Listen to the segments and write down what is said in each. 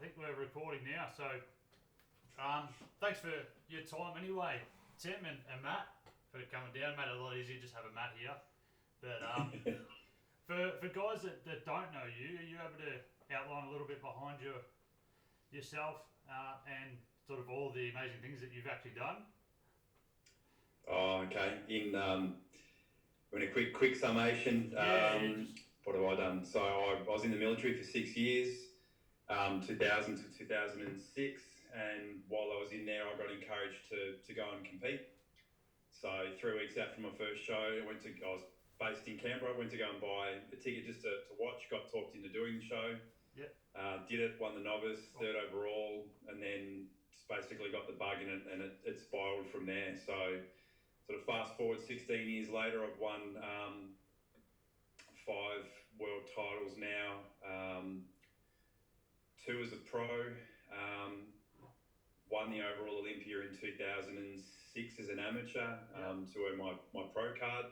think we're recording now. So, thanks for your time anyway, Tim and Matt, for coming down. Made it a lot easier just have a Matt here. But for guys that don't know you, are you able to outline a little bit behind yourself and sort of all the amazing things that you've actually done? Oh, okay. In a quick summation, what have I done? So I was in the military for 6 years, 2000 to 2006, and while I was in there, I got encouraged to go and compete. So 3 weeks out from my first show, I was based in Canberra. I went to go and buy a ticket just to watch. Got talked into doing the show. Yep. Did it. Won the novice, third overall, and then just basically got the bug in it, and it spiraled from there. So sort of fast forward 16 years later, I've won 5 world titles now, 2 as a pro, won the overall Olympia in 2006 as an amateur to earn my pro card,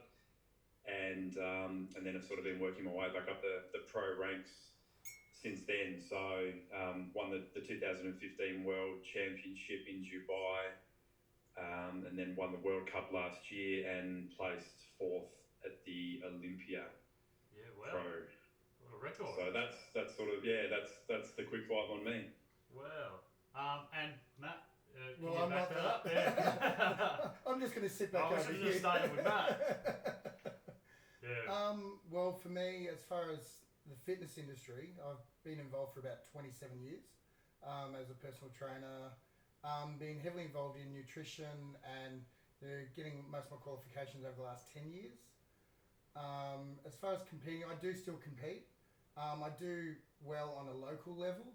and then I've sort of been working my way back up the pro ranks since then. So won the 2015 World Championship in Dubai, and then won the World Cup last year and placed 4th at the Olympia. Yeah, wow. Pro. What a record. So that's sort of that's the quick 5 on me. Wow. And Matt, can Well, you I'm back not that up? Yeah. I'm just going to sit back I was over just here. starting with Matt. Yeah. Well, for me, as far as the fitness industry, I've been involved for about 27 years as a personal trainer. Been heavily involved in nutrition and getting most of my qualifications over the last 10 years. As far as competing, I do still compete. I do well on a local level,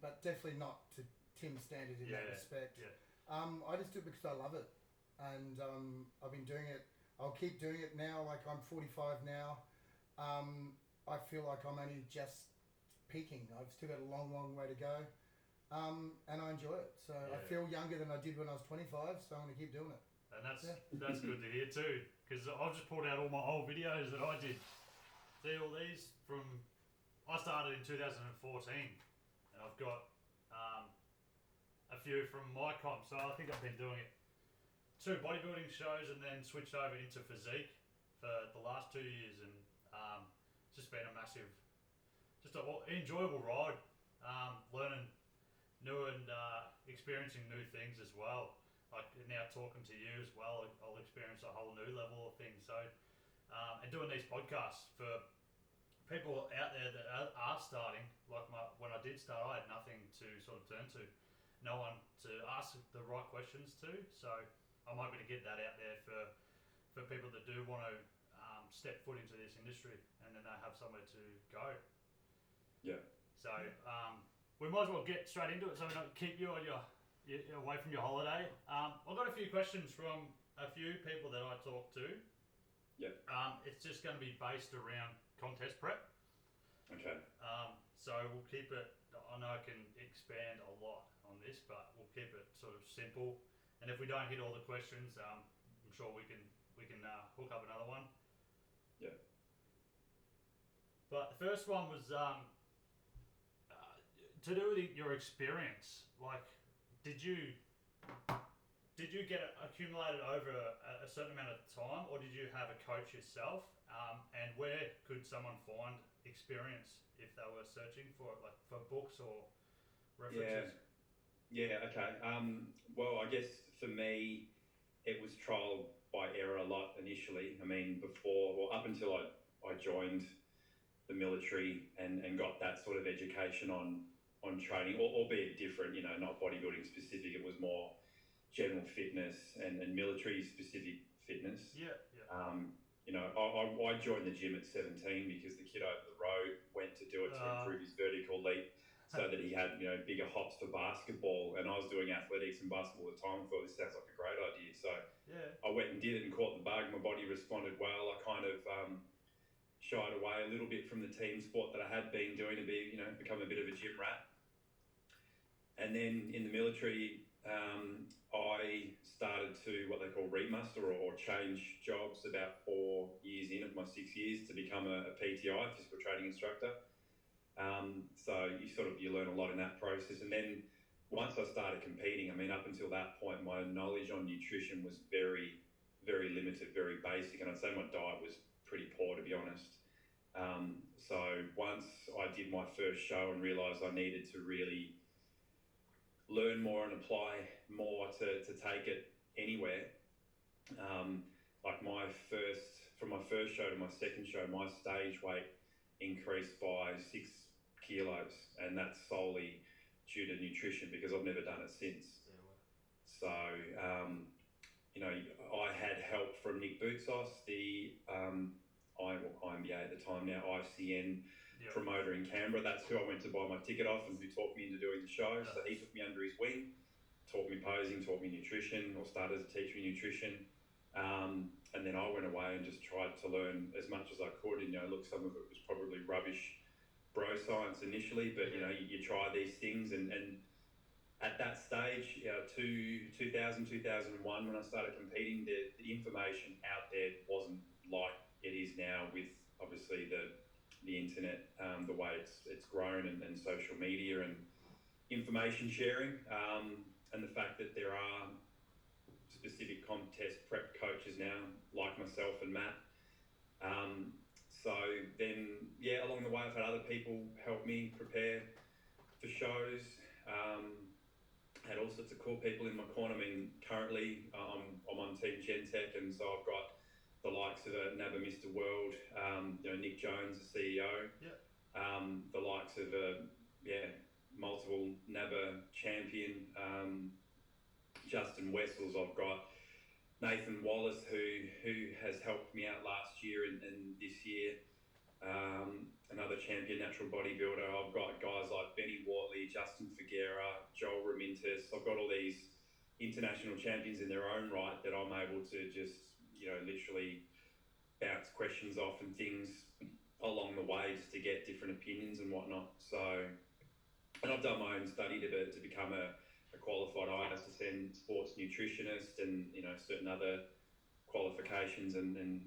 but definitely not to Tim's standard in that respect. Yeah. I just do it because I love it, and I've been doing it. I'll keep doing it now. Like, I'm 45 now. I feel like I'm only just peaking. I've still got a long way to go, and I enjoy it. So I feel younger than I did when I was 25. So I'm going to keep doing it. And that's good to hear too, because I've just pulled out all my old videos that I did. See all these from, I started in 2014, and I've got a few from my comp. So I think I've been doing it 2 bodybuilding shows and then switched over into physique for the last 2 years, and it's just been a massive, just an enjoyable ride, learning new and experiencing new things as well. Like now talking to you as well, I'll experience a whole new level of things. So, and doing these podcasts for people out there that are starting, like when I did start, I had nothing to sort of turn to, no one to ask the right questions to. So I'm hoping to get that out there for people that do want to step foot into this industry, and then they have somewhere to go. Yeah. So we might as well get straight into it, so we don't keep you on your away from your holiday. I've got a few questions from a few people that I talked to. Yep. It's just going to be based around contest prep. Okay. So we'll keep it, I know I can expand a lot on this, but we'll keep it sort of simple. And if we don't hit all the questions, I'm sure we can hook up another one. Yeah. But the first one was to do with your experience. Like, did you get it accumulated over a certain amount of time, or did you have a coach yourself? And where could someone find experience if they were searching for it, like for books or references? Yeah. Okay. Well, I guess for me, it was trial by error a lot initially. I mean, up until I joined the military and got that sort of education on training, albeit different, not bodybuilding specific. It was more general fitness and military specific fitness. Yeah. I joined the gym at 17 because the kid over the road went to do it to improve his vertical leap so that he had, bigger hops for basketball. And I was doing athletics and basketball at the time. I thought this sounds like a great idea. So I went and did it and caught the bug. My body responded well. I kind of shied away a little bit from the team sport that I had been doing to become a bit of a gym rat. And then in the military, I started to what they call remuster or change jobs about 4 years in of my 6 years to become a PTI, physical training instructor. So you learn a lot in that process. And then once I started competing, I mean, up until that point, my knowledge on nutrition was very, very limited, very basic, and I'd say my diet was pretty poor, to be honest. So once I did my first show and realised I needed to really learn more and apply more to take it anywhere, like from my first show to my second show, my stage weight increased by 6 kilos, and that's solely due to nutrition because I've never done it since. So, I had help from Nick Bootsos, the IMBA at the time now, IFCN promoter in Canberra. That's who I went to buy my ticket off and who talked me into doing the show. So he took me under his wing, taught me posing, taught me nutrition, or started to teach me nutrition. And then I went away and just tried to learn as much as I could. And, look, some of it was probably rubbish bro science initially, but, you try these things. And at that stage, 2000, 2001, when I started competing, the information out there wasn't like it is now with, obviously, the internet, the way it's grown and social media and information sharing, and the fact that there are specific contest prep coaches now, like myself and Matt. So then, along the way, I've had other people help me prepare for shows. Had all sorts of cool people in my corner. I mean, currently I'm on Team Gentech, and so I've got the likes of NABA Mr. World, Nick Jones, the CEO. The likes of multiple NABA champion, Justin Wessels. I've got Nathan Wallace, who has helped me out last year and this year. Another champion natural bodybuilder. I've got guys like Benny Wortley, Justin Figuera, Joel Ramintis. I've got all these international champions in their own right that I'm able to just, literally bounce questions off and things along the way just to get different opinions and whatnot. So, and I've done my own study to become a qualified ISSN sports nutritionist and, certain other qualifications and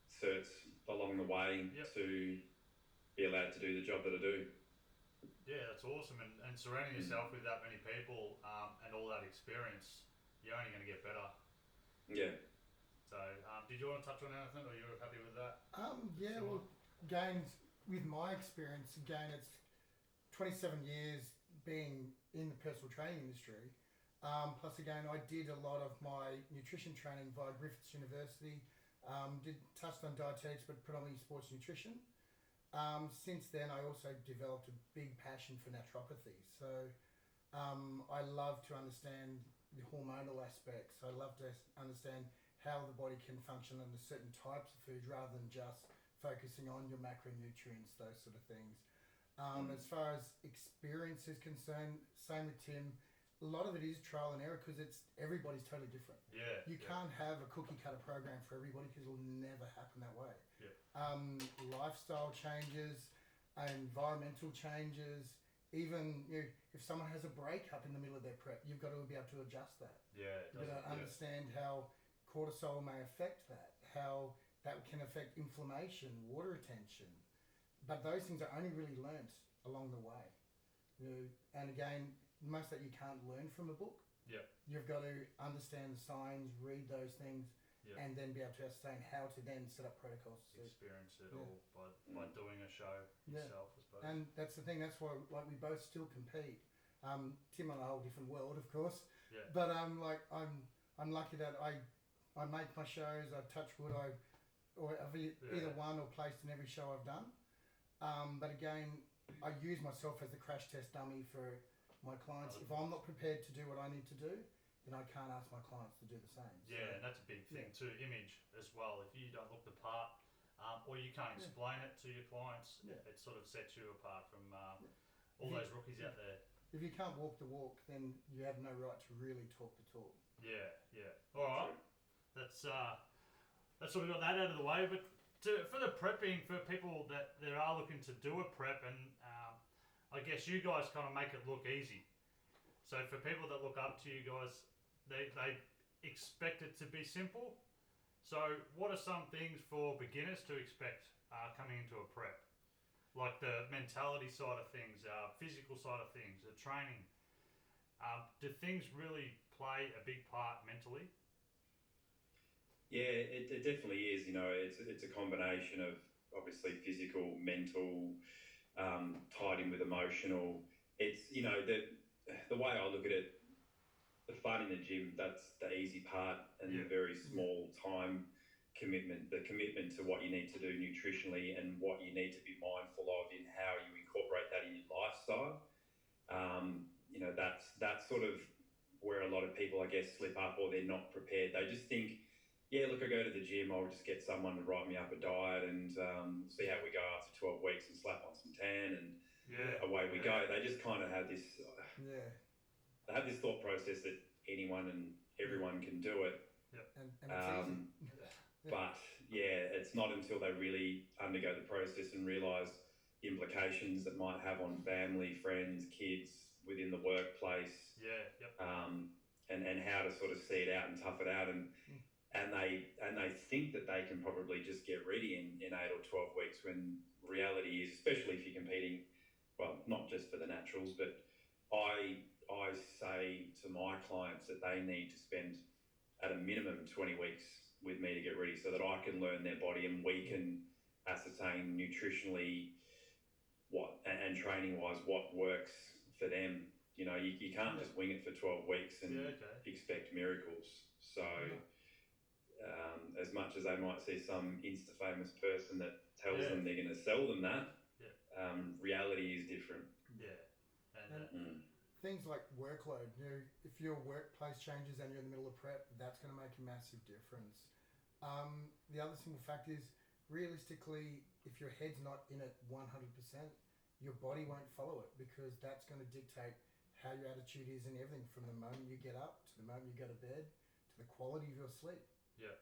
certs along the way to be allowed to do the job that I do. Yeah, that's awesome. And surrounding yourself with that many people and all that experience, you're only going to get better. Yeah. So, did you want to touch on anything, or you're happy with that? Well, again, with my experience, it's 27 years being in the personal training industry. Plus, again, I did a lot of my nutrition training via Griffiths University. Touched on dietetics, but predominantly sports nutrition. Since then, I also developed a big passion for naturopathy. So I love to understand the hormonal aspects. I love to understand how the body can function under certain types of food rather than just focusing on your macronutrients, those sort of things. As far as experience is concerned, same with Tim. A lot of it is trial and error because everybody's totally different. Yeah. You can't have a cookie cutter program for everybody because it'll never happen that way. Yeah. Lifestyle changes, environmental changes, even if someone has a breakup in the middle of their prep, you've got to be able to adjust that. Yeah. You've got to understand how cortisol may affect that, how that can affect inflammation, water retention. But those things are only really learnt along the way. And again, most that you can't learn from a book. Yeah. You've got to understand the signs, read those things, and then be able to understand how to then set up protocols. Experience it all by doing a show yourself, I suppose. And that's the thing. That's why, we both still compete. Tim on a whole different world, of course. Yeah. But I'm lucky that I make my shows. I touch wood. I've either won or placed in every show I've done. But again, I use myself as the crash test dummy for my clients. If I'm not prepared to do what I need to do, then I can't ask my clients to do the same. Yeah, and that's a big thing too, image as well. If you don't look the part, or you can't explain it to your clients, it sort of sets you apart from all those rookies out there. If you can't walk the walk, then you have no right to really talk the talk. Yeah. All right, that's sort of got that out of the way. But for the prepping, for people that are looking to do a prep, and I guess you guys kind of make it look easy. So for people that look up to you guys, they expect it to be simple. So what are some things for beginners to expect coming into a prep? like the mentality side of things, physical side of things, the training. Do things really play a big part mentally? Yeah, it definitely is. You know, it's a combination of obviously physical, mental, tied in with emotional. It's, you know, the way I look at it, the fun in the gym, that's the easy part, and the very small time commitment, the commitment to what you need to do nutritionally and what you need to be mindful of in how you incorporate that in your lifestyle. You know, that's sort of where a lot of people, I guess, slip up, or they're not prepared. They just think, yeah, look, I go to the gym, I'll just get someone to write me up a diet and see how we go after 12 weeks and slap on some tan and away we go. They just kind of have this, they have this thought process that anyone and everyone can do it. And it's easy. But yeah, it's not until they really undergo the process and realise the implications that might have on family, friends, kids, within the workplace, and how to sort of see it out and tough it out, and they think that they can probably just get ready in 8 or 12 weeks, when reality is, especially if you're competing, well, not just for the naturals, but I say to my clients that they need to spend at a minimum 20 weeks with me to get ready, so that I can learn their body and we can ascertain nutritionally what and training wise what works for them. You know, you can't just wing it for 12 weeks and expect miracles. So as much as they might see some insta famous person that tells them they're going to sell them that, reality is different. Things like workload, you know, if your workplace changes and you're in the middle of prep, that's going to make a massive difference. The other simple fact is, realistically, if your head's not in it 100%, your body won't follow it, because that's going to dictate how your attitude is and everything, from the moment you get up to the moment you go to bed to the quality of your sleep.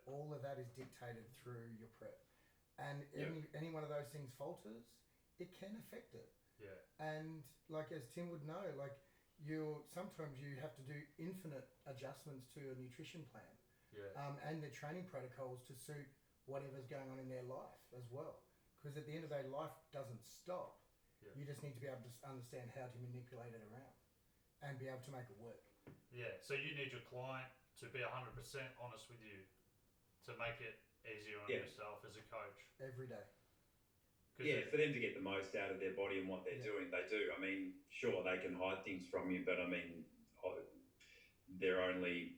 All of that is dictated through your prep. And any one of those things falters, it can affect it. And like, as Tim would know, like, sometimes you have to do infinite adjustments to a nutrition plan. And the training protocols to suit whatever's going on in their life as well. Because at the end of the day, life doesn't stop. You just need to be able to understand how to manipulate it around and be able to make it work. So you need your client to be 100% honest with you to make it easier on yourself as a coach. Every day. For them to get the most out of their body and what they're doing, they do. I mean, sure, they can hide things from you, but I mean, they're only...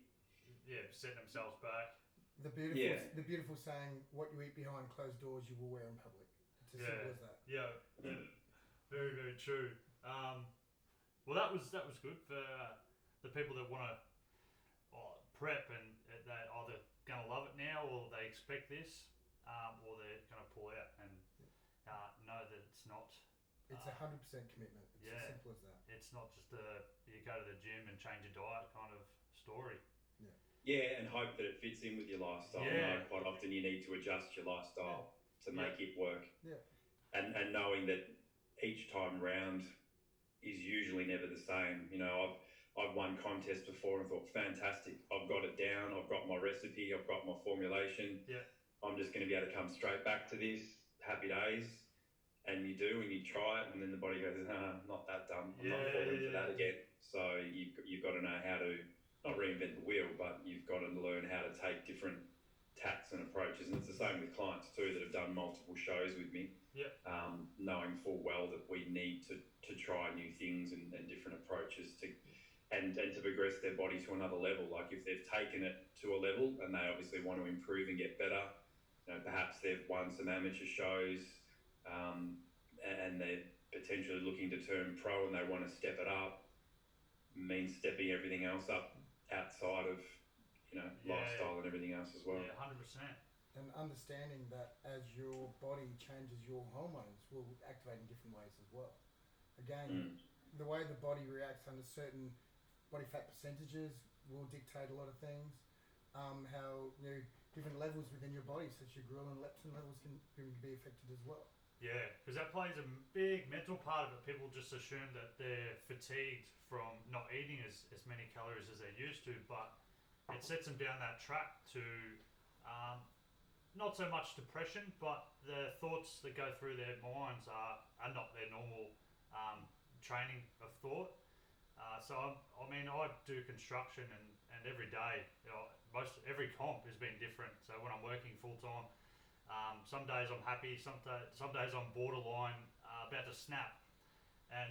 setting themselves back. The beautiful saying, what you eat behind closed doors, you will wear in public. It's as simple as that. Very, very true. Well, that was good for the people that want to prep, and they're either going to love it now, or they expect this, or they're going to pull out and know that it's not. It's 100% commitment. It's as simple as that. It's not just you go to the gym and change your diet kind of story. Yeah, and hope that it fits in with your lifestyle. No, quite often you need to adjust your lifestyle to make it work. And knowing that each time round is usually never the same. You know, I've won contests before and thought, fantastic, I've got it down, I've got my recipe, I've got my formulation. I'm just going to be able to come straight back to this, happy days. And you do, and you try it, and then the body goes, not that dumb, I'm not falling for that again. So you've got to know how to, not reinvent the wheel, but you've got to learn how to take different tacts and approaches. And it's the same with clients too that have done multiple shows with me, knowing full well that we need to try new things and different approaches to progress their body to another level. Like, if they've taken it to a level and they obviously want to improve and get better, you know, perhaps they've won some amateur shows, and they're potentially looking to turn pro and they want to step it up, means stepping everything else up outside of, you know, lifestyle and everything else as well. 100%. And understanding that as your body changes, your hormones will activate in different ways as well. Again, the way the body reacts under certain body fat percentages will dictate a lot of things. How, you know, different levels within your body, such as your ghrelin and leptin levels, can be affected as well. Because that plays a big mental part of it. People just assume that they're fatigued from not eating as many calories as they used to, but it sets them down that track to not so much depression, but the thoughts that go through their minds are not their normal training of thought. So I mean, I do construction, and every day, every comp has been different. So when I'm working full time, some days I'm happy, some days I'm borderline about to snap, and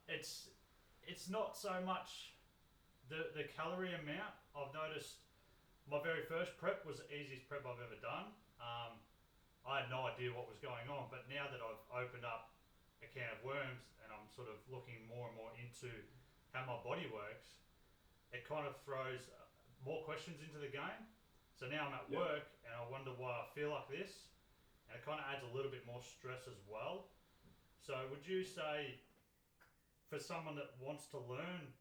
it's not so much the calorie amount. I've noticed my very first prep was the easiest prep I've ever done. I had no idea what was going on, but now that I've opened up a can of worms and I'm sort of looking more and more into how my body works, it kind of throws more questions into the game. So now I'm at work and I wonder why I feel like this, and it kind of adds a little bit more stress as well. So would you say, for someone that wants to learn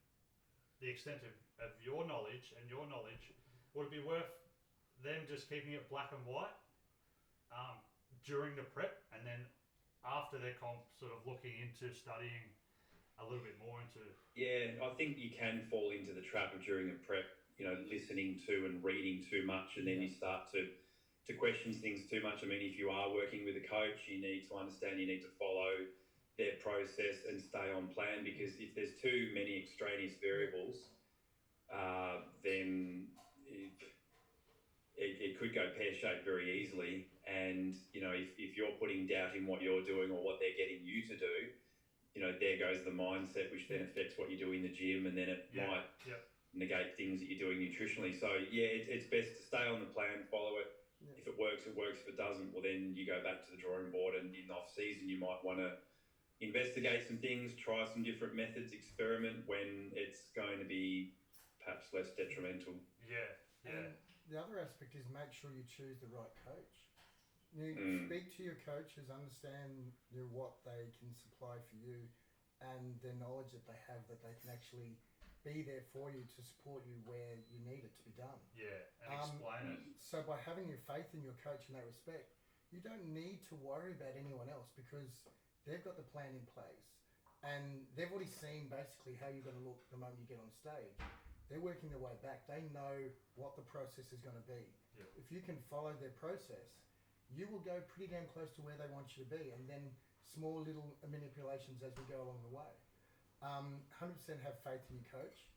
the extent of your knowledge and your knowledge, would it be worth them just keeping it black and white during the prep, and then after their comp sort of looking into studying a little bit more into... Yeah, I think you can fall into the trap of during a prep, listening to and reading too much, and then you start to question things too much. I mean, if you are working with a coach, you need to understand, you need to follow their process and stay on plan, because if there's too many extraneous variables, then it could go pear-shaped very easily. And, if you're putting doubt in what you're doing or what they're getting you to do, there goes the mindset, which then affects what you do in the gym, and then it might negate things that you're doing nutritionally. So, it's best to stay on the plan, follow it. Yeah. If it works, it works. If it doesn't, well, then you go back to the drawing board, and in off-season, you might want to investigate some things, try some different methods, experiment when it's going to be perhaps less detrimental. Yeah. And the other aspect is make sure you choose the right coach. Speak to your coaches, understand what they can supply for you, and the knowledge that they have, that they can actually be there for you to support you where you need it to be done. Yeah, and explain it. So by having your faith in your coach in that respect, you don't need to worry about anyone else, because they've got the plan in place, and they've already seen basically how you're going to look the moment you get on stage. They're working their way back. They know what the process is going to be. Yep. If you can follow their process, you will go pretty damn close to where they want you to be, and then small little manipulations as we go along the way. 100% have faith in your coach.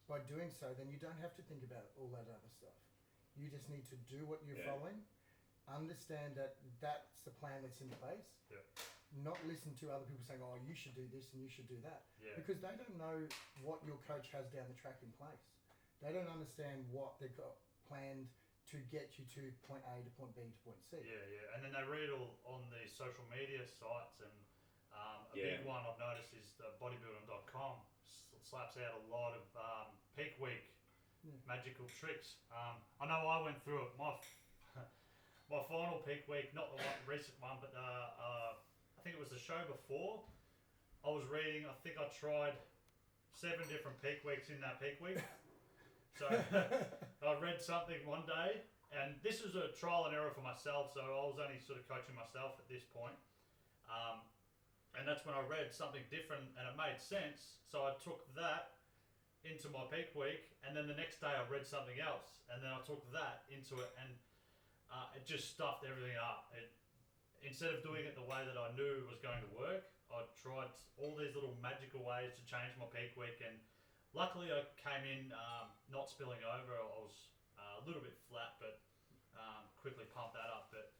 By doing so, then you don't have to think about all that other stuff. You just need to do what you're following, understand that that's the plan that's in place, not listen to other people saying, oh, you should do this and you should do that, because they don't know what your coach has down the track in place. They don't understand what they've got planned to get you to point A to point B to point C. Yeah. And then they read all on the social media sites, and a big one I've noticed is the bodybuilding.com slaps out a lot of peak week magical tricks. I know I went through it. My final peak week, not the recent one, but I think it was the show before. I was reading, I think I tried 7 different peak weeks in that peak week. So I read something one day, and this was a trial and error for myself, so I was only sort of coaching myself at this point. And that's when I read something different and it made sense. So I took that into my peak week, and then the next day I read something else, and then I took that into it, and it just stuffed everything up. Instead of doing it the way that I knew was going to work, I tried all these little magical ways to change my peak week, and luckily I came in not spilling over. I was a little bit flat, but quickly pumped that up. But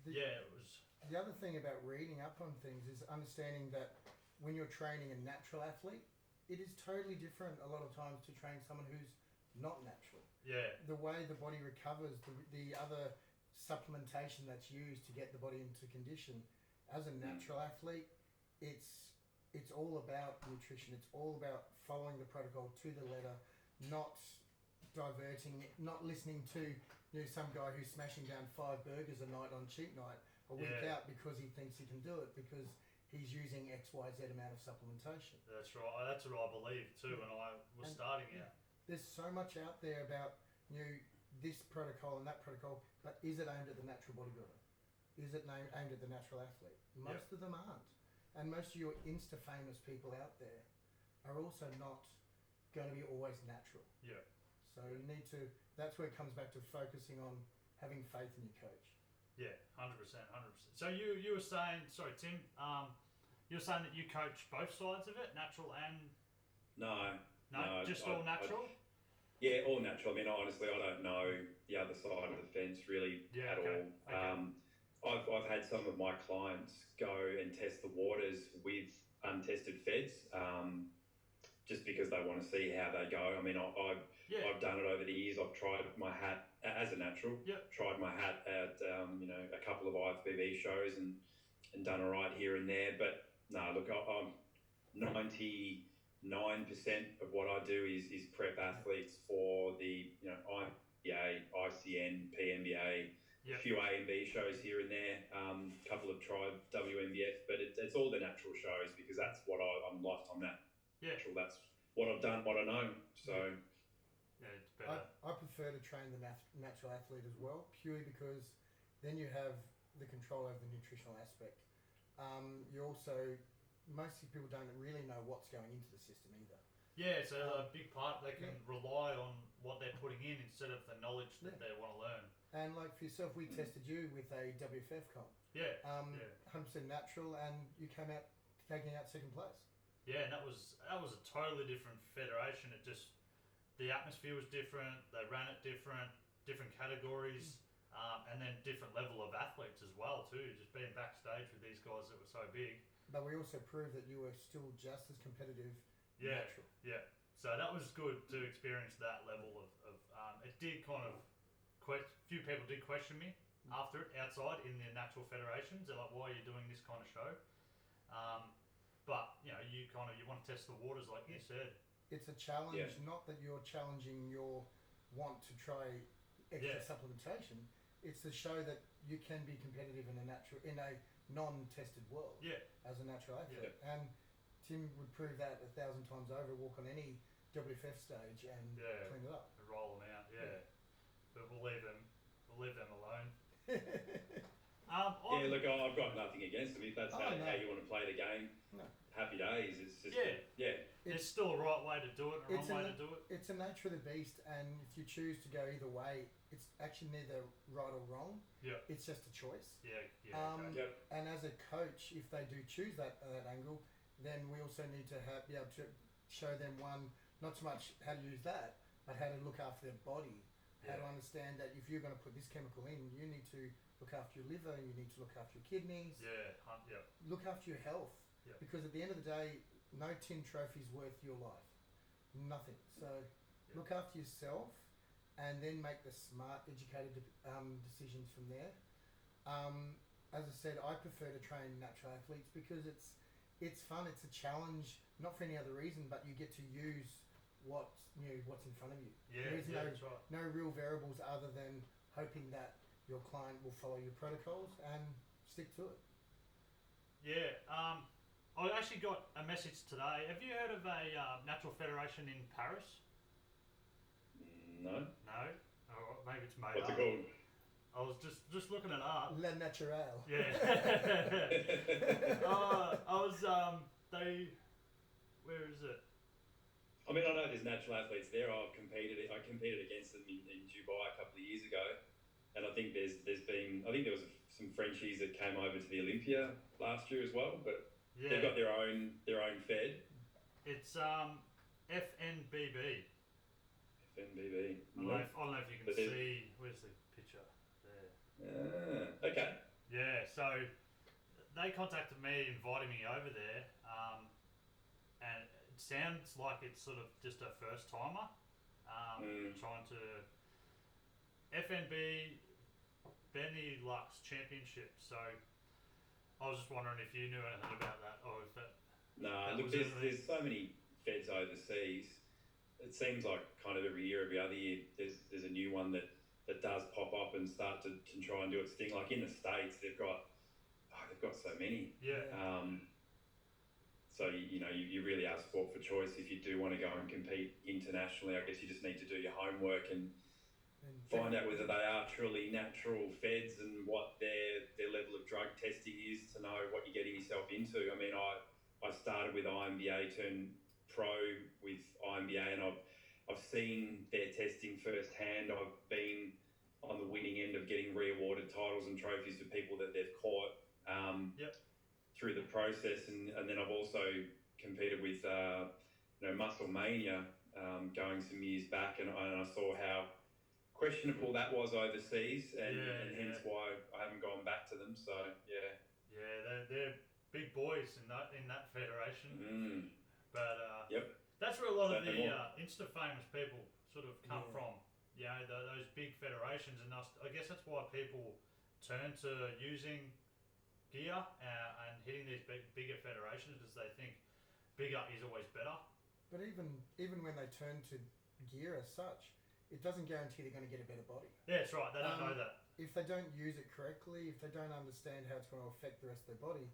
it was... The other thing about reading up on things is understanding that when you're training a natural athlete, it is totally different a lot of times to train someone who's not natural. Yeah. The way the body recovers, the other supplementation that's used to get the body into condition. As a natural athlete, it's all about nutrition. It's all about following the protocol to the letter, not diverting, not listening to some guy who's smashing down 5 burgers a night on cheat night a week out because he thinks he can do it because he's using XYZ amount of supplementation. That's right. That's what I believe too when I was starting out. There's so much out there about this protocol and that protocol, but is it aimed at the natural bodybuilder? Is it aimed at the natural athlete? Most of them aren't. And most of your Insta-famous people out there are also not going to be always natural. Yeah. So you need to, that's where it comes back to focusing on having faith in your coach. Yeah, 100%. So you were saying, sorry, Tim, you were saying that you coach both sides of it, natural and No, just all natural. Yeah, all natural. I mean, honestly, I don't know the other side of the fence really at all. I've had some of my clients go and test the waters with untested feds, just because they want to see how they go. I mean, I've done it over the years. I've tried my hat as a natural. Tried my hat at a couple of IFBB shows and done all right here and there. But no, look, I'm 99% of what I do is prep athletes for the IPA, ICN, PNBA, a few A and B shows here and there, a couple of Tribe WNBF, but it's all the natural shows because that's what I'm lifetime natural. That's what I've done, what I know. So it's better. I prefer to train the natural athlete as well, purely because then you have the control over the nutritional aspect. You also, most people don't really know what's going into the system either. Yeah, so a big part they can rely on what they're putting in instead of the knowledge that they want to learn. And like for yourself, we tested you with a WFF comp. 100% natural, and you came out taking out second place. Yeah, and that was a totally different federation. It just, the atmosphere was different. They ran it different categories, and then different level of athletes as well too. Just being backstage with these guys that were so big. But we also proved that you were still just as competitive. Natural. Yeah. So that was good to experience that level of it did kind of, few people did question me after it outside in the natural federations. They're like, why are you doing this kind of show? But you want to test the waters like you said. It's a challenge, not that you're challenging your want to try extra supplementation. It's to show that you can be competitive in a non-tested world as a natural athlete. And Tim would prove that 1,000 times over. Walk on any WFF stage and clean it up, and roll them out. But we'll leave them alone. Look, I've got nothing against them. If that's how you want to play the game, happy days. It's just There's still a right way to do it and a wrong way to do it. It's a nature of the beast, and if you choose to go either way, it's actually neither right or wrong. It's just a choice. And as a coach, if they do choose that angle, then we also need to be able to show them not so much how to use that, but how to look after their body. How to understand that if you're going to put this chemical in, you need to look after your liver, you need to look after your kidneys, look after your health. Because at the end of the day, no tin trophy is worth your life. Nothing. So look after yourself and then make the smart, educated decisions from there. As I said, I prefer to train natural athletes because it's fun, it's a challenge, not for any other reason, but you get to use what's in front of you. There's no real variables other than hoping that your client will follow your protocols and stick to it. I actually got a message today. Have you heard of a natural federation in Paris? No. Oh, maybe it's made What's up. it called? I was just looking it up. La Naturale. Where is it? I mean, I know there's natural athletes there. I competed against them in Dubai a couple of years ago, and I think there was some Frenchies that came over to the Olympia last year as well, but they've got their own fed. It's FNBB. FNBB. I don't know if you can see. Where's the picture? There. Okay. Yeah. So they contacted me, inviting me over there, and it sounds like it's sort of just a first timer, trying to FNB Benelux Championship. So I was just wondering if you knew anything about that, or if that. No, look, there's so many feds overseas. It seems like kind of every year, every other year, there's a new one that does pop up and start to try and do its thing. Like in the States, they've got so many. So you really are sport for choice. If you do want to go and compete internationally, I guess you just need to do your homework and find out whether they are truly natural feds and what their level of drug testing is to know what you're getting yourself into. I mean, I started with IMBA, turned pro with IMBA, and I've seen their testing firsthand. I've been on the winning end of getting re-awarded titles and trophies for people that they've caught through the process, and then I've also competed with Muscle Mania going some years back, and I saw how questionable that was overseas, and hence why I haven't gone back to them. So they're big boys in that federation. But yep, that's where a lot of the Insta famous people sort of come from. You know, those big federations, and I guess that's why people turn to using gear and hitting these bigger federations, because they think bigger is always better. But even when they turn to gear as such, it doesn't guarantee they're going to get a better body. Yeah, that's right. They don't know that. If they don't use it correctly, if they don't understand how it's going to affect the rest of their body,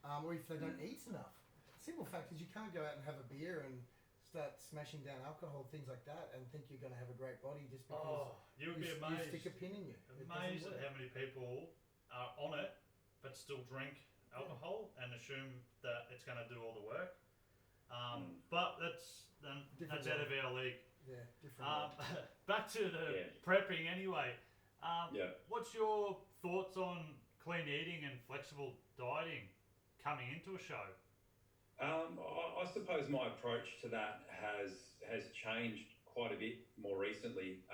or if they don't eat enough. Simple fact is you can't go out and have a beer and start smashing down alcohol, things like that, and think you're going to have a great body just because you would be amazed. You stick a pin in you. Amazed at how many people are on it but still drink alcohol and assume that it's going to do all the work. But that's out of our league. Yeah, different. Back to the prepping anyway. What's your thoughts on clean eating and flexible dieting coming into a show? I suppose my approach to that has changed quite a bit more recently.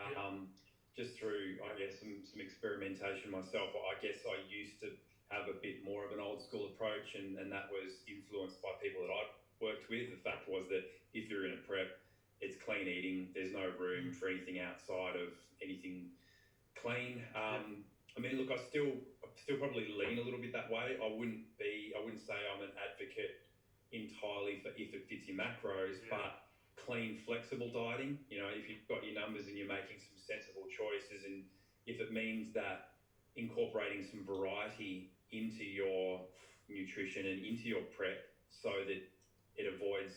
Just through, I guess, some experimentation myself. I guess I used to have a bit more of an old school approach, and that was influenced by people that I've worked with. The fact was that if you're in a prep, it's clean eating. There's no room for anything outside of anything clean. I mean, look, I still probably lean a little bit that way. I wouldn't say I'm an advocate entirely for if it fits your macros, but clean, flexible dieting. You know, if you've got your numbers and you're making some sensible choices, and if it means that incorporating some variety into your nutrition and into your prep so that it avoids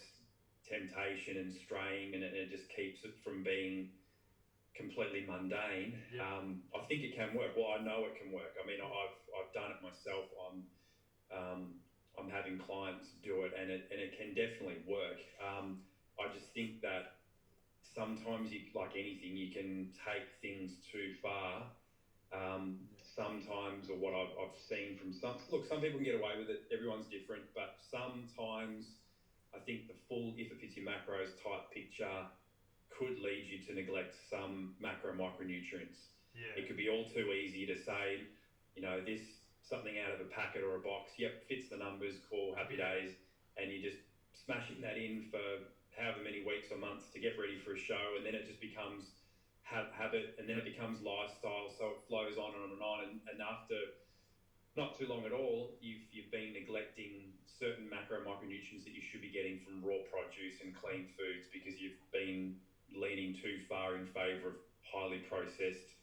temptation and straying, and it just keeps it from being completely mundane. I think it can work. Well, I know it can work. I mean, I've done it myself. I'm having clients do it, and it can definitely work. I just think that sometimes, like anything, you can take things too far. Sometimes, or what I've seen from some people can get away with it. Everyone's different, but sometimes I think the full if it fits your macros type picture could lead you to neglect some macro micronutrients. It could be all too easy to say, you know, this something out of a packet or a box, fits the numbers, cool, happy days, and you're just smashing that in for however many weeks or months to get ready for a show, and then it just becomes habit, and then it becomes lifestyle, so it flows on and on and on, and after not too long at all, you've been neglecting certain macro micronutrients that you should be getting from raw produce and clean foods because you've been leaning too far in favour of highly processed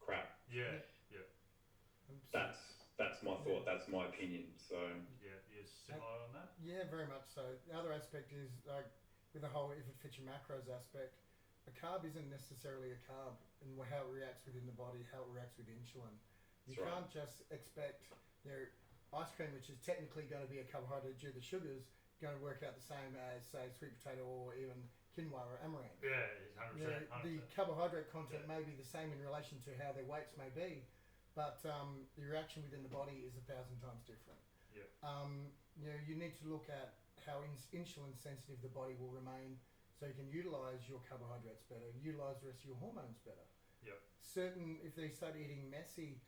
crap. That's my thought. That's my opinion. So you're similar on that. Yeah, very much so. The other aspect is like with the whole if it fits your macros aspect, a carb isn't necessarily a carb, and how it reacts within the body, how it reacts with insulin. You can't just expect ice cream, which is technically going to be a carbohydrate due to the sugars, going to work out the same as say sweet potato or even quinoa or amaranth. 100%. The carbohydrate content may be the same in relation to how their weights may be, but the reaction within the body is 1,000 times different. You need to look at how insulin sensitive the body will remain, so you can utilize your carbohydrates better, utilize the rest of your hormones better. If they start eating messy,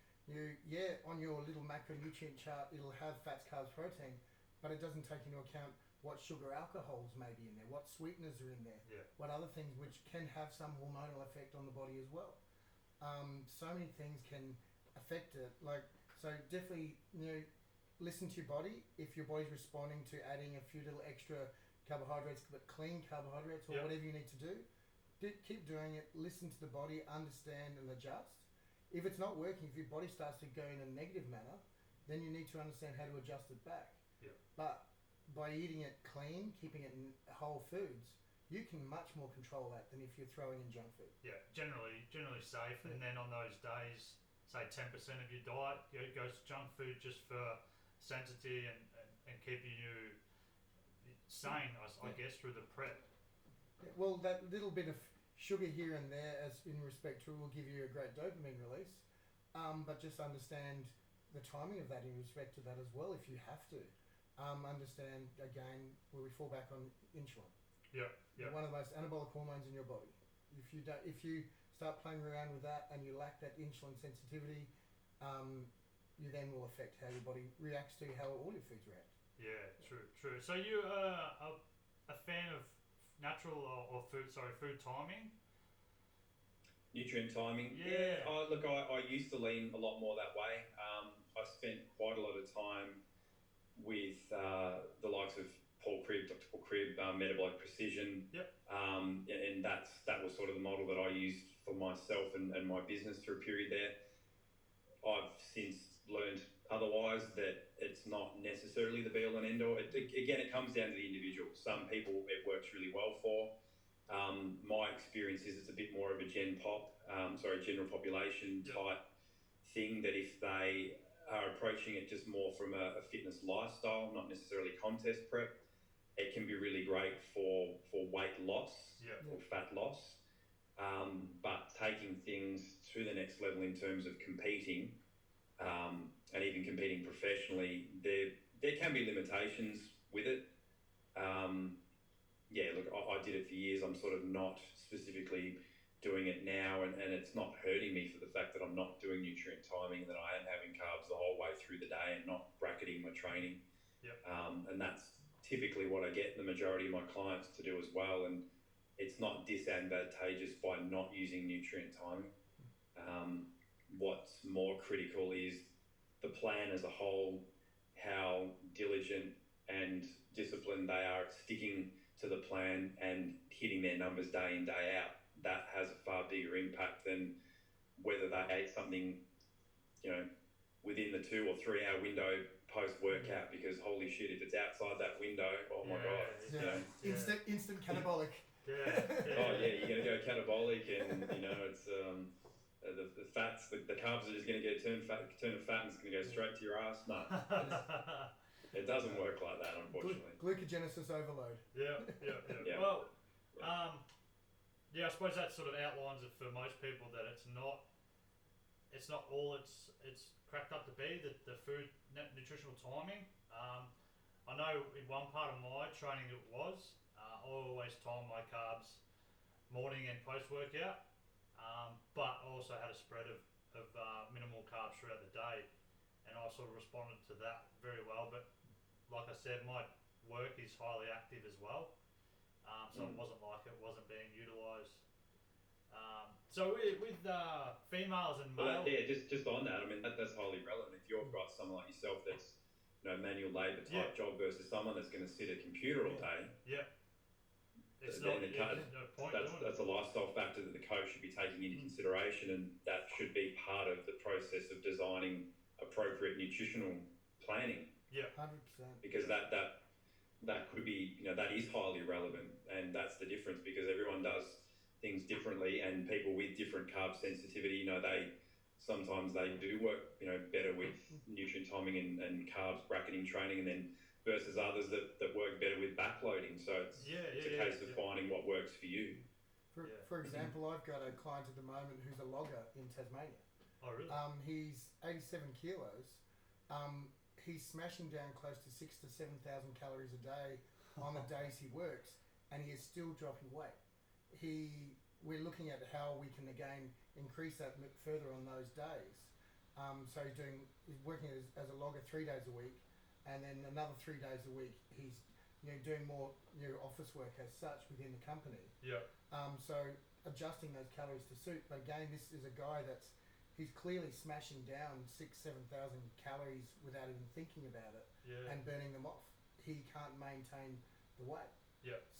on your little macronutrient chart it'll have fats, carbs, protein, but it doesn't take into account what sugar alcohols may be in there, what sweeteners are in there, what other things which can have some hormonal effect on the body as well. So many things can affect it. So definitely, listen to your body. If your body's responding to adding a few little extra carbohydrates, but clean carbohydrates or whatever you need to do, keep doing it. Listen to the body, understand and adjust. If it's not working, if your body starts to go in a negative manner, then you need to understand how to adjust it back. But by eating it clean, keeping it in whole foods, you can much more control that than if you're throwing in junk food. Generally safe. And then on those days, say 10% of your diet goes to junk food just for sanctity and keeping you sane, I guess, through the prep. Well, that little bit of sugar here and there, as in respect to, will give you a great dopamine release. But just understand the timing of that in respect to that as well, if you have to. Understand again where we fall back on insulin. Yeah. One of the most anabolic hormones in your body. If you start playing around with that and you lack that insulin sensitivity, you then will affect how your body reacts to how all your foods react. Yeah, true. So you are a fan of natural or food timing? Nutrient timing. Yeah. Look, I used to lean a lot more that way. I spent quite a lot of time with the likes of Dr. Paul Cribb, Metabolic Precision. Yep. And that was sort of the model that I used for myself and my business through a period there. I've since learned otherwise, that it's not necessarily the be all and end all. Again, it comes down to the individual. Some people it works really well for. My experience is it's a bit more of a general population type thing, that if they are approaching it just more from a fitness lifestyle, not necessarily contest prep, it can be really great for weight loss or fat loss. But taking things to the next level in terms of competing, and even competing professionally, there can be limitations with it. Look, I did it for years. I'm sort of not specifically doing it now, and it's not hurting me for the fact that I'm not doing nutrient timing, that I am having carbs the whole way through the day and not bracketing my training. And that's typically what I get the majority of my clients to do as well, and it's not disadvantageous by not using nutrient timing. What's more critical is the plan as a whole, how diligent and disciplined they are at sticking to the plan and hitting their numbers day in, day out. That has a far bigger impact than whether they ate something, within the 2 or 3 hour window post workout, because holy shit, if it's outside that window, oh my god. Instant catabolic. Oh yeah, you're gonna go catabolic, and it's the fats, the carbs are just gonna get turned to fat, and it's gonna go straight to your ass. No, it doesn't work like that, unfortunately. Glucogenesis overload. Yeah. Well, I suppose that sort of outlines it for most people, that it's not all it's cracked up to be, the food nutritional timing. I know in one part of my training it was. I always time my carbs morning and post workout, but I also had a spread of minimal carbs throughout the day, and I sort of responded to that very well. But like I said, my work is highly active as well, so it wasn't like it wasn't being utilised. So with females and males, just on that, I mean that's highly relevant. If you've got someone like yourself that's manual labour type job versus someone that's going to sit at a computer all day, it's then no point that's a lifestyle factor that the coach should be taking into consideration, and that should be part of the process of designing appropriate nutritional planning. 100%. Because that could be, that is highly relevant, and that's the difference, because everyone does things differently, and people with different carb sensitivity, sometimes they do work, better with nutrient timing and carbs bracketing training, and then versus others that work better with backloading. So it's a case of finding what works for you. For example, I've got a client at the moment who's a logger in Tasmania. Oh, really? He's 87 kilos. He's smashing down close to 6,000 to 7,000 calories a day on the days he works, and he is still dropping weight. We're looking at how we can again increase that further on those days. So he's working as a logger 3 days a week, and then another 3 days a week he's doing more office work as such within the company. So adjusting those calories to suit. But again, this is a guy he's clearly smashing down 6,000-7,000 calories without even thinking about it, and burning them off. He can't maintain the weight.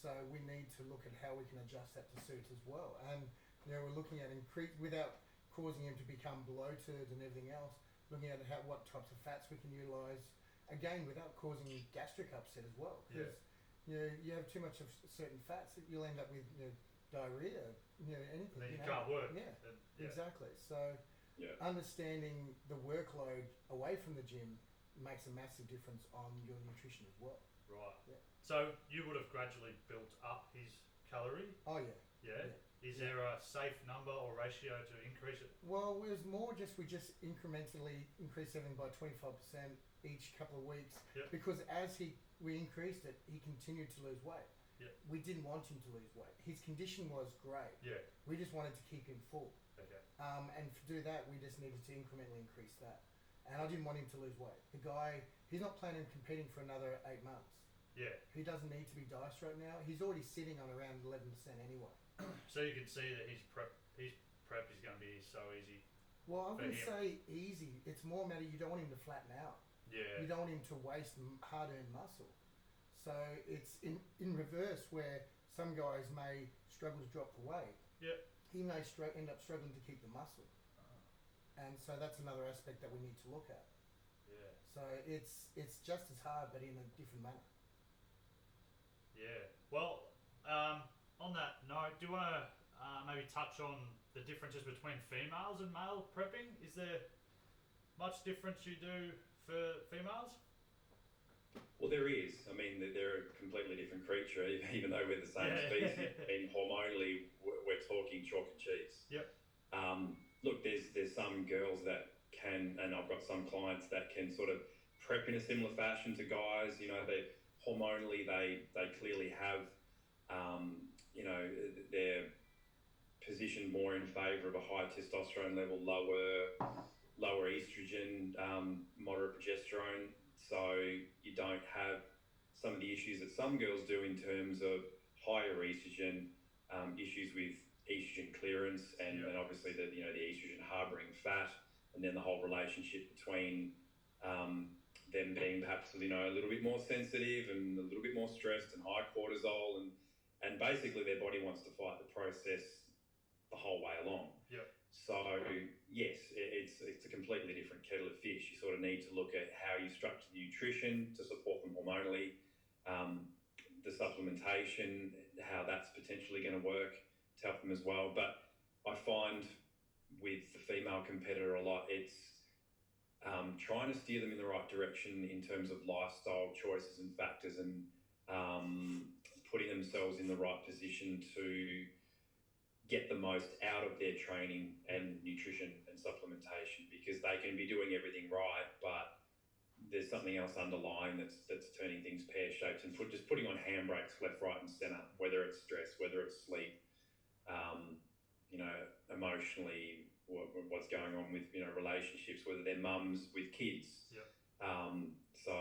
So we need to look at how we can adjust that to suit as well. And we're looking at without causing him to become bloated and everything else. Looking at what types of fats we can utilise. Again, without causing gastric upset as well. Because you have too much of certain fats, you'll end up with diarrhea. Anything. Then you can't work. Exactly. So understanding the workload away from the gym makes a massive difference on your nutrition as well. Right. So you would have gradually built up his calorie. Oh yeah. Is there a safe number or ratio to increase it? Well, it was more just we just incrementally increased everything by 25% each couple of weeks. Yep. Because as we increased it, he continued to lose weight. Yep. We didn't want him to lose weight. His condition was great. Yeah. We just wanted to keep him full. Okay. And to do that, we just needed to incrementally increase that. And I didn't want him to lose weight. The guy, he's not planning on competing for another 8 months. Yeah. He doesn't need to be diced right now. He's already sitting on around 11% anyway. So you can see that his prep is going to be so easy. Well, I For wouldn't him. say easy. It's more a matter you don't want him to flatten out. Yeah. You don't want him to waste hard-earned muscle. So it's in reverse where some guys may struggle to drop the weight. Yep. He may end up struggling to keep the muscle. And so that's another aspect that we need to look at. Yeah. So it's just as hard, but in a different manner. Yeah. Well, on that note, do you want to maybe touch on the differences between females and male prepping? Is there much difference you do for females? Well, there is. I mean, they're a completely different creature, even though we're the same species. I mean, hormonally, we're talking chalk and cheese. Yep. Look, there's some girls that can, and I've got some clients that can sort of prep in a similar fashion to guys. You know, they hormonally they clearly have, they're positioned more in favour of a high testosterone level, lower estrogen, moderate progesterone. So you don't have some of the issues that some girls do in terms of higher estrogen, issues with estrogen clearance, and obviously the estrogen harbouring fat, and then the whole relationship between them being perhaps a little bit more sensitive and a little bit more stressed and high cortisol, and basically their body wants to fight the process the whole way along. Yep. So yes, it's a completely different kettle of fish. You sort of need to look at how you structure the nutrition to support them hormonally, the supplementation, how that's potentially going to work to help them as well. But I find with the female competitor a lot, it's trying to steer them in the right direction in terms of lifestyle choices and factors, and putting themselves in the right position to get the most out of their training and nutrition and supplementation, because they can be doing everything right, but there's something else underlying that's turning things pear-shaped and just putting on handbrakes left, right and centre, whether it's stress, whether it's sleep, emotionally, what's going on with relationships, whether they're mums with kids. Yep. So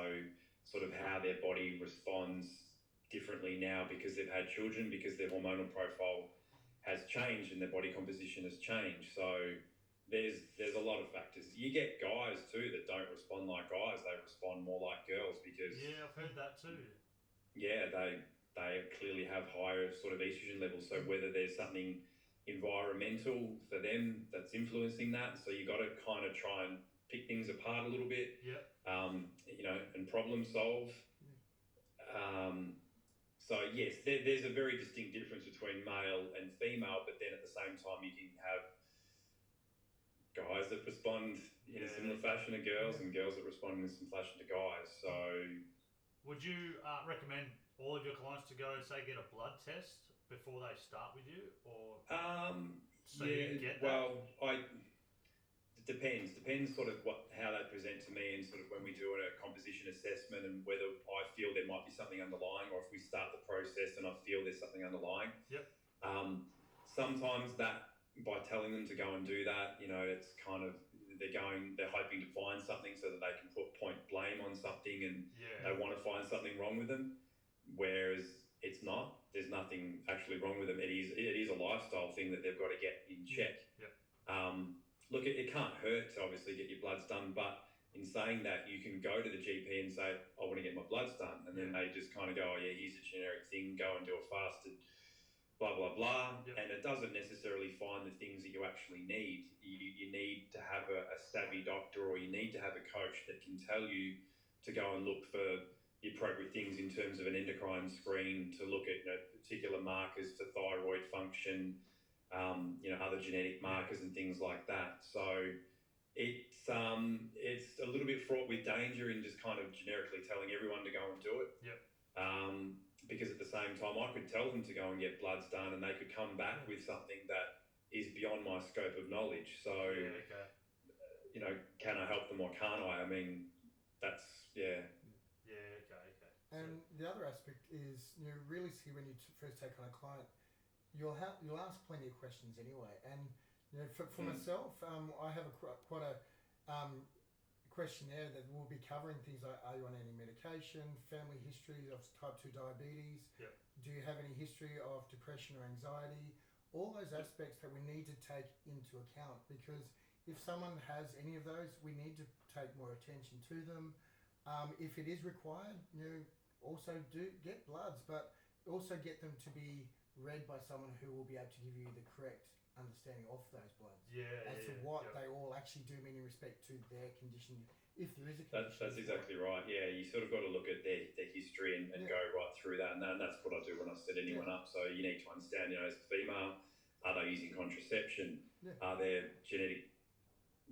sort of how their body responds differently now because they've had children, because their hormonal profile has changed and their body composition has changed. So there's a lot of factors. You get guys too that don't respond like guys; they respond more like girls because I've heard that too. Yeah, they clearly have higher sort of estrogen levels. So whether there's something environmental for them that's influencing that, so you got to kind of try and pick things apart a little bit. Yeah. And problem solve. So yes, there's a very distinct difference between male and female, but then at the same time you can have guys that respond in a similar fashion to girls and girls that respond in a similar fashion to guys. So would you recommend all of your clients to go and say get a blood test before they start with you, or you get that? Well, it depends sort of how they present to me, and sort of when we do a composition assessment, and whether I feel there might be something underlying, or if we start the process and I feel there's something underlying. Yep. Sometimes that, by telling them to go and do that, it's kind of they're hoping to find something so that they can put point blame on something, and they want to find something wrong with them, whereas it's not. There's nothing actually wrong with them. It is a lifestyle thing that they've got to get in check. Yep. Look, it can't hurt to obviously get your bloods done, but in saying that, you can go to the GP and say, I want to get my bloods done, and then they just kind of go, oh yeah, here's a generic thing, go and do a fasted blah blah blah. Yep. And it doesn't necessarily find the things that you actually need. You need to have a savvy doctor, or you need to have a coach that can tell you to go and look for the appropriate things in terms of an endocrine screen, to look at particular markers for thyroid function, other genetic markers and things like that. So it's a little bit fraught with danger in just kind of generically telling everyone to go and do it. Yep. because at the same time I could tell them to go and get bloods done, and they could come back with something that is beyond my scope of knowledge. So, okay. you know, can I help them or can't I? I mean, that's Yeah, okay. And the other aspect is, you know, realistically, when you first take on a client, you'll ask plenty of questions anyway. And you know, for myself, I have quite a questionnaire that will be covering things like: are you on any medication? Family history of type 2 diabetes? Yep. Do you have any history of depression or anxiety? All those aspects that we need to take into account, because if someone has any of those, we need to take more attention to them. If it is required, you know, also do get bloods, but also get them to be read by someone who will be able to give you the correct understanding of those bloods as to what they all actually do mean in respect to their condition, if there is a condition. That's exactly right. Yeah, you sort of got to look at their history and go right through that, and that's what I do when I set anyone up. So you need to understand, you know, as a female, are they using contraception? Are there genetic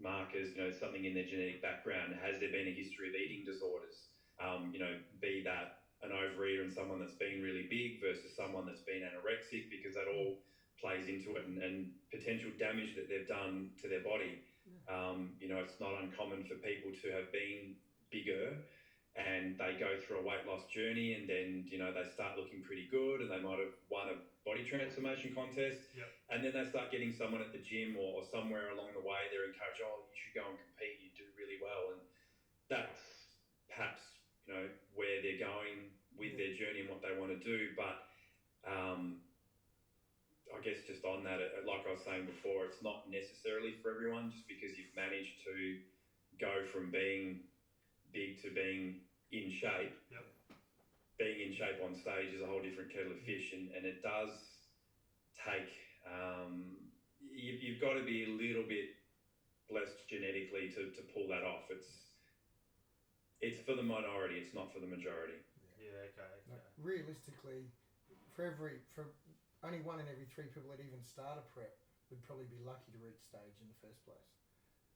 markers, you know, something in their genetic background? Has there been a history of eating disorders? You know, be that an overeater and someone that's been really big versus someone that's been anorexic, because that all plays into it, and potential damage that they've done to their body. You know, it's not uncommon for people to have been bigger and they go through a weight loss journey, and then, you know, they start looking pretty good and they might have won a body transformation contest. And then they start getting someone at the gym or somewhere along the way, they're encouraged, oh, you should go and compete, you do really well. And that's perhaps, you know, where they're going with their journey and what they want to do. But I guess just on that, like I was saying before, it's not necessarily for everyone. Just because you've managed to go from being big to being in shape, being in shape on stage is a whole different kettle of fish, and it does take, you've got to be a little bit blessed genetically to pull that off. It's for the minority, it's not for the majority. Like, realistically, for only 1 in every 3 people that even start a prep would probably be lucky to reach stage in the first place.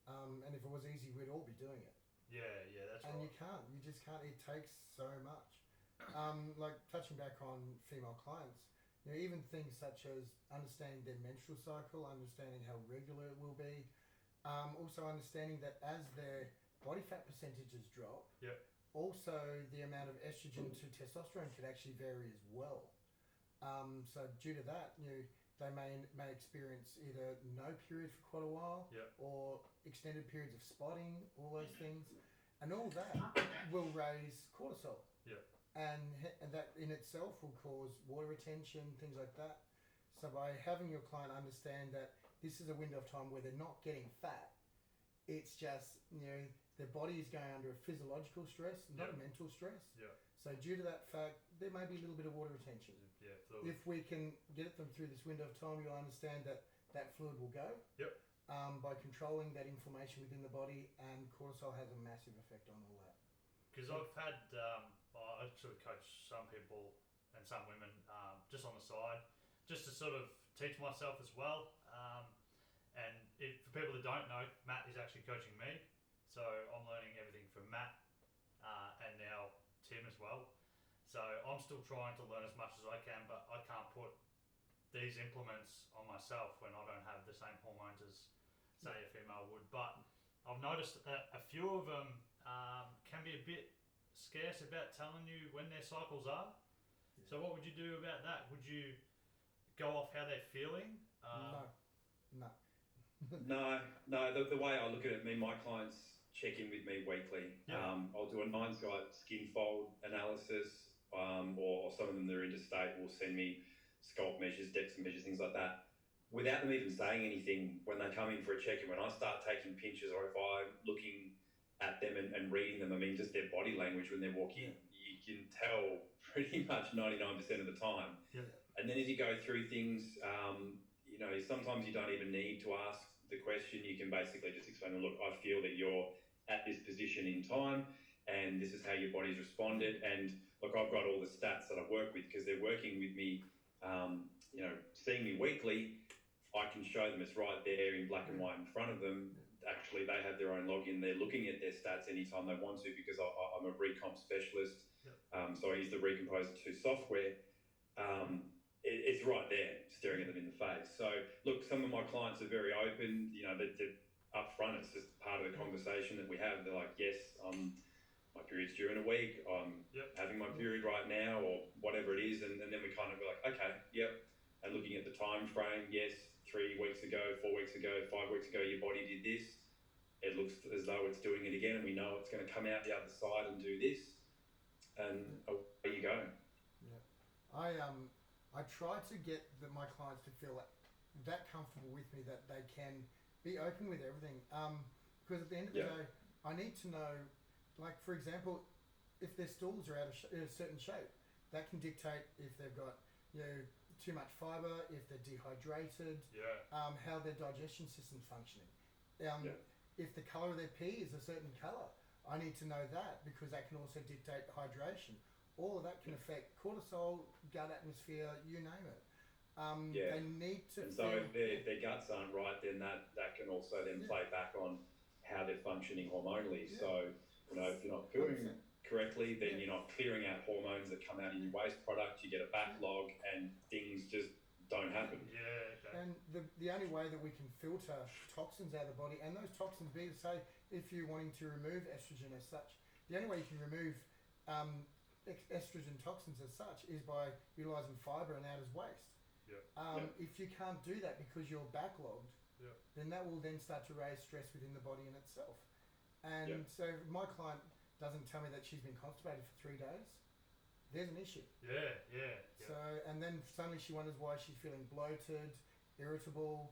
And if it was easy, we'd all be doing it. That's and right. You just can't. It takes so much. Like touching back on female clients, you know, even things such as understanding their menstrual cycle, understanding how regular it will be, also understanding that as their body fat percentages drop, also the amount of estrogen to testosterone could actually vary as well. So due to that, you know, they may experience either no period for quite a while, or extended periods of spotting, all those things, and all that will raise cortisol. And that in itself will cause water retention, things like that. So by having your client understand that this is a window of time where they're not getting fat, it's just, you know, their body is going under a physiological stress, not a mental stress. So due to that fact, there may be a little bit of water retention. If we can get them through this window of time, you'll understand that fluid will go. By controlling that inflammation within the body, and cortisol has a massive effect on all that. Because I've had, I sort of coach some people and some women just on the side, just to sort of teach myself as well. And for people that don't know, Matt is actually coaching me. So I'm learning everything from Matt and now Tim as well. So I'm still trying to learn as much as I can, but I can't put these implements on myself when I don't have the same hormones as, say, a female would. But I've noticed that a few of them can be a bit scarce about telling you when their cycles are. So what would you do about that? Would you go off how they're feeling? No. The way I look at it, my clients check in with me weekly. I'll do a 9-site skin fold analysis, or some of them that are interstate will send me scalp measures, DEXA measures, things like that, without them even saying anything when they come in for a check-in. When I start taking pictures, or if I'm looking at them and reading them, I mean, just their body language when they walk in, you can tell pretty much 99% of the time. And then as you go through things, you know, sometimes you don't even need to ask the question. You can basically just explain, look, I feel that you're at this position in time, and this is how your body's responded. And look, I've got all the stats that I work with, because they're working with me, you know, seeing me weekly. I can show them it's right there in black and white in front of them. Actually, they have their own login. They're looking at their stats anytime they want to, because I'm a recomp specialist. So I use the Recomposer 2 software. It's right there, staring at them in the face. So look, some of my clients are very open. They're upfront. It's just part of the conversation that we have. They're like, yes, my period's due in a week. I'm having my period right now, or whatever it is, and then we kind of go like, okay, yep. And looking at the time frame, yes, 3 weeks ago, 4 weeks ago, 5 weeks ago, your body did this. It looks as though it's doing it again, and we know it's going to come out the other side and do this, and away you go. Yeah, I try to get my clients to feel that comfortable with me that they can be open with everything. Because at the end of the day, I need to know, like for example, if their stools are out of a certain shape, that can dictate if they've got too much fibre, if they're dehydrated, how their digestion system's functioning. If the colour of their pee is a certain colour, I need to know that because that can also dictate hydration. All of that can affect cortisol, gut atmosphere, you name it. They need to. And so if their guts aren't right, then that can also then play back on how they're functioning hormonally. So if you're not pooing correctly, then you're not clearing out hormones that come out in your waste product. You get a backlog, and things just don't happen. And the only way that we can filter toxins out of the body, and those toxins be, say, if you're wanting to remove estrogen as such, the only way you can remove estrogen toxins as such is by utilising fibre and out as waste. If you can't do that because you're backlogged, then that will then start to raise stress within the body in itself. And so if my client doesn't tell me that she's been constipated for 3 days, there's an issue. So, and then suddenly she wonders why she's feeling bloated, irritable,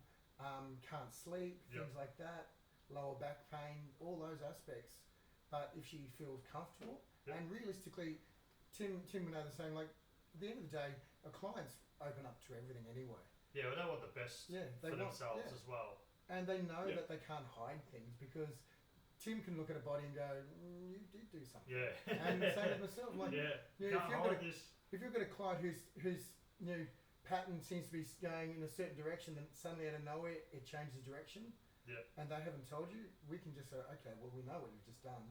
can't sleep, things like that, lower back pain, all those aspects. But if she feels comfortable, and realistically, Tim would know the same, like, at the end of the day, our clients open up to everything anyway. Yeah, well, they want the best for themselves as well. And they know that they can't hide things because Tim can look at a body and go, you did do something. And the same with myself. Like, if you've got a client whose pattern seems to be going in a certain direction, then suddenly out of nowhere it changes direction, and they haven't told you, we can just say, okay, well, we know what you've just done.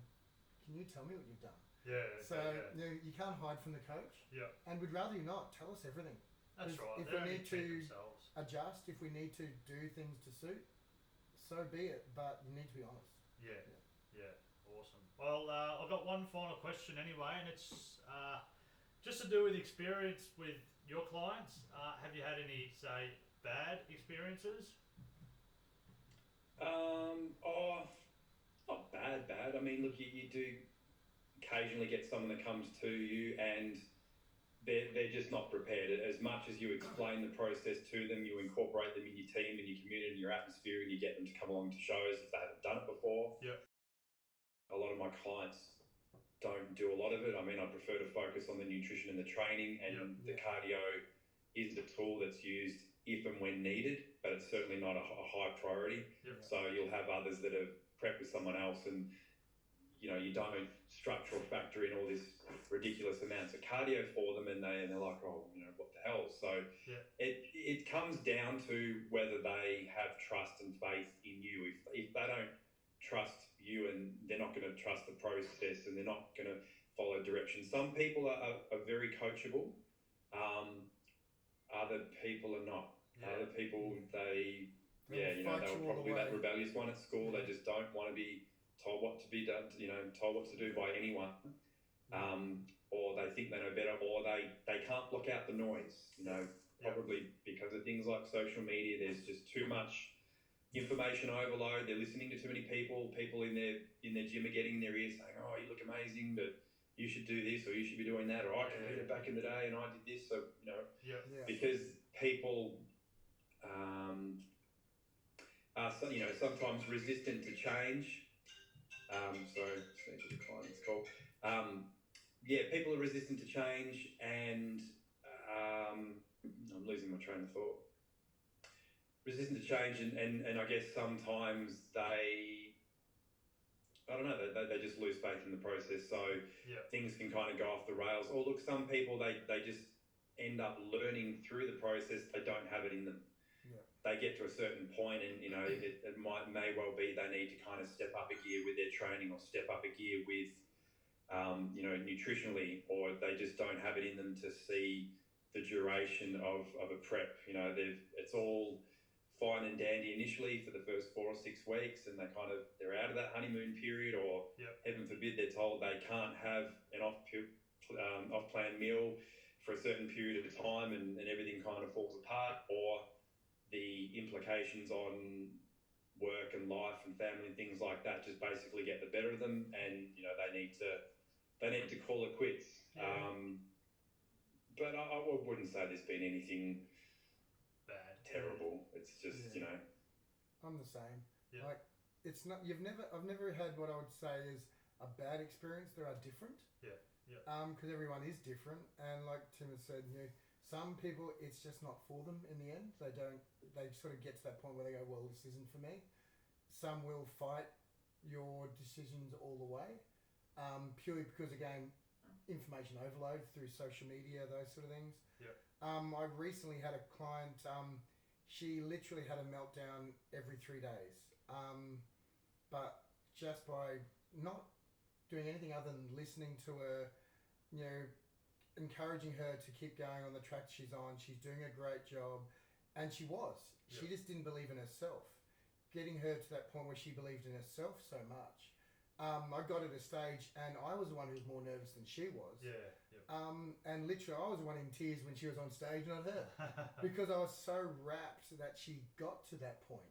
Can you tell me what you've done? You can't hide from the coach. And we'd rather you not tell us everything. That's right. If we need to adjust, if we need to do things to suit, so be it. But you need to be honest. Awesome. Well, I've got one final question anyway, and it's just to do with experience with your clients. Have you had any, say, bad experiences? Not bad. I mean, look, you do occasionally get someone that comes to you and they're just not prepared. As much as you explain the process to them, you incorporate them in your team, in your community, in your atmosphere, and you get them to come along to shows if they haven't done it before. A lot of my clients don't do a lot of it. I mean, I prefer to focus on the nutrition and the training, and the cardio is the tool that's used if and when needed, but it's certainly not a high priority. So you'll have others that have prepped with someone else, and you don't structure or factor in all this ridiculous amounts of cardio for them, and they're like, oh, what the hell? So it comes down to whether they have trust and faith in you. If they don't trust you, and they're not going to trust the process, and they're not going to follow directions. Some people are very coachable. Other people are not. Other people, they're probably that rebellious one at school. They just don't want to be told what to be done, told what to do by anyone. Or they think they know better, or they can't block out the noise, probably because of things like social media. There's just too much information overload. They're listening to too many people. People in their gym are getting in their ears saying, oh, you look amazing, but you should do this, or you should be doing that, or I competed back in the day and I did this. So, because people are, sometimes resistant to change. Sorry, just need to decline this call. People are resistant to change, and I'm losing my train of thought. Resistant to change, and I guess sometimes they just lose faith in the process. So things can kind of go off the rails. Or look, some people, they just end up learning through the process. They don't have it in them. They get to a certain point, and it may well be they need to kind of step up a gear with their training, or step up a gear with nutritionally, or they just don't have it in them to see the duration of a prep. It's all fine and dandy initially for the first 4 or 6 weeks, and they're out of that honeymoon period, or heaven forbid they're told they can't have an off-plan meal for a certain period of time, and everything kind of falls apart, or the implications on work and life and family and things like that just basically get the better of them, and they need to call it quits. But I wouldn't say there's been anything bad, terrible. It's just I'm the same. Yeah. Like, it's not. I've never had what I would say is a bad experience. There are different. Yeah. Because everyone is different, and like Tim has said, some people it's just not for them in the end. They sort of get to that point where they go, well, this isn't for me. Some will fight your decisions all the way, purely because, again, information overload through social media, those sort of things. Yeah. I recently had a client, she literally had a meltdown every 3 days, but just by not doing anything other than listening to her, encouraging her to keep going on the track she's on. She's doing a great job, and she was. She just didn't believe in herself. Getting her to that point where she believed in herself so much. I got at a stage, and I was the one who was more nervous than she was. And literally, I was the one in tears when she was on stage, not her, because I was so rapt that she got to that point.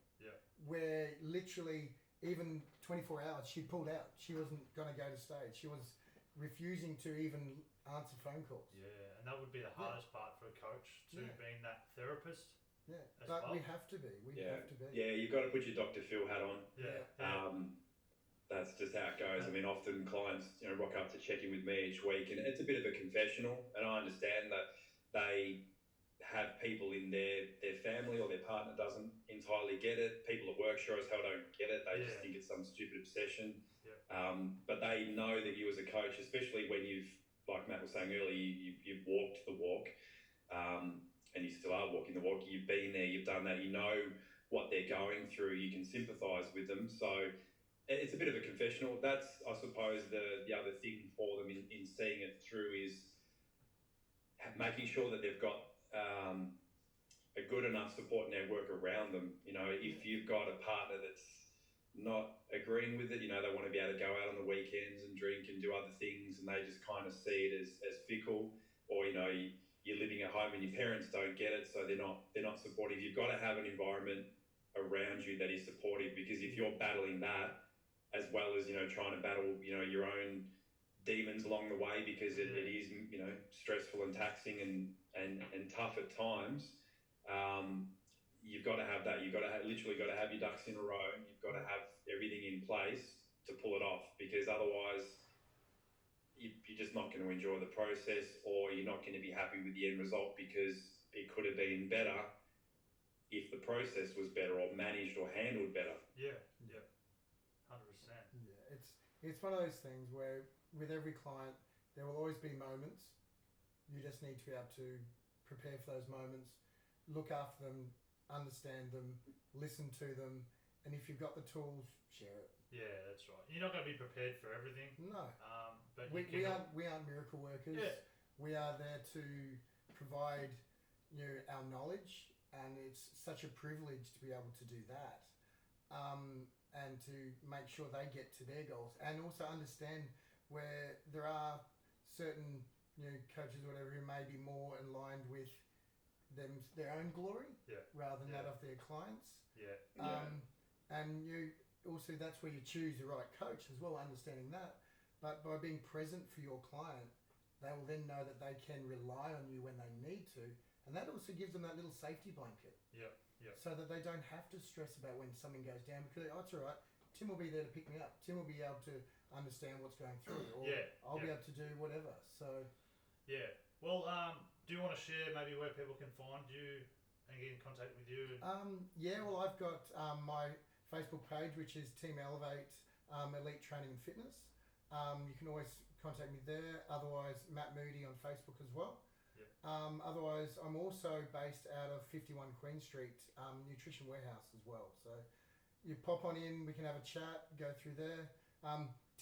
Where literally, even 24 hours, she pulled out. She wasn't going to go to stage. She was refusing to even answer phone calls. Yeah, and that would be the hardest part for a coach, being that therapist. Yeah, but we have to be. We have to be. Yeah, you've got to put your Dr. Phil hat on. Yeah. That's just how it goes. I mean, often clients, rock up to check in with me each week, and it's a bit of a confessional. And I understand that they have people in their family or their partner doesn't entirely get it. People at work sure as hell don't get it. They just think it's some stupid obsession. But they know that you as a coach, especially when you've, like Matt was saying earlier, you've walked the walk, and you still are walking the walk. You've been there, you've done that, you know what they're going through, you can sympathise with them. So it's a bit of a confessional. That's, I suppose, the other thing for them in seeing it through is making sure that they've got a good enough support network around them. If you've got a partner that's not agreeing with it, they want to be able to go out on the weekends and drink and do other things, and they just kind of see it as fickle, or you're living at home and your parents don't get it, so they're not supportive. You've got to have an environment around you that is supportive, because if you're battling that, as well as trying to battle your own demons along the way, because it is stressful and taxing and tough at times, you've got to have that. You've got to literally got to have your ducks in a row. You've got to have everything in place to pull it off, because otherwise you're just not going to enjoy the process, or you're not going to be happy with the end result, because it could have been better if the process was better, or managed or handled better. 100%. Yeah, it's one of those things where with every client there will always be moments. You just need to be able to prepare for those moments, look after them, understand them, listen to them, and if you've got the tools, share it. Yeah, that's right. You're not going to be prepared for everything. No. But we aren't miracle workers. Yeah. We are there to provide our knowledge, and it's such a privilege to be able to do that, and to make sure they get to their goals, and also understand where there are certain coaches or whatever who may be more aligned with their own glory rather than that of their clients. And also that's where you choose the right coach as well, understanding that. But by being present for your client, they will then know that they can rely on you when they need to, and that also gives them that little safety blanket. So that they don't have to stress about when something goes down, because it's all right. Tim will be there to pick me up. Tim will be able to understand what's going through, or I'll be able to do whatever. So well, do you want to share maybe where people can find you and get in contact with you? Well, I've got my Facebook page, which is Team Elevate Elite Training and Fitness. You can always contact me there. Otherwise, Matt Moody on Facebook as well. Otherwise, I'm also based out of 51 Queen Street Nutrition Warehouse as well. So you pop on in, we can have a chat, go through there.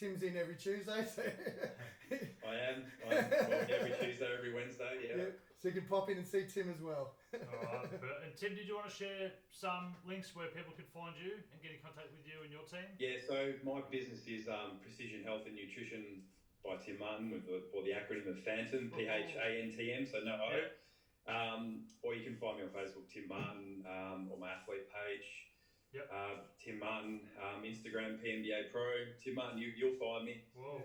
Tim's in every Tuesday, so I am. I'm every Tuesday, every Wednesday. Yeah. so you can pop in and see Tim as well. Alright, and Tim, did you want to share some links where people could find you and get in contact with you and your team? Yeah. So my business is Precision Health and Nutrition by Tim Martin or the acronym of Phantom, PHANTM. So no O. Yep. Or you can find me on Facebook, Tim Martin, or my athlete page. Yep. Tim Martin, Instagram, PNBA Pro. Tim Martin, you'll find me. Whoa.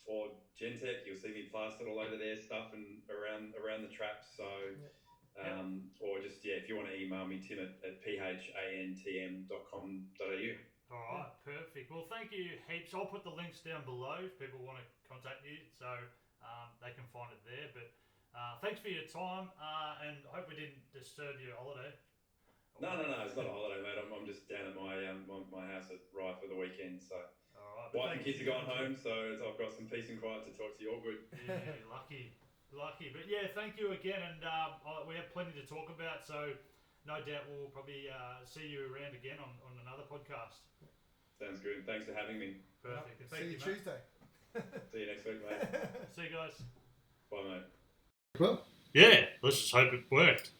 Or Gentech, you'll see me plastered all over their stuff and around the traps. So, or just if you want to email me, Tim at phantm.com.au. All right, perfect. Well, thank you heaps. I'll put the links down below if people want to contact you, so they can find it there. But thanks for your time, and I hope we didn't disturb your holiday. No, it's not a holiday, mate. I'm just down at my house at Rye for the weekend. So, all right, wife and kids are gone home, so I've got some peace and quiet to talk to you. All good. Yeah, lucky. But yeah, thank you again, and we have plenty to talk about. So, no doubt we'll probably see you around again on another podcast. Sounds good. Thanks for having me. Perfect. See you Tuesday. See you next week, mate. See you guys. Bye, mate. Well, yeah, let's just hope it worked.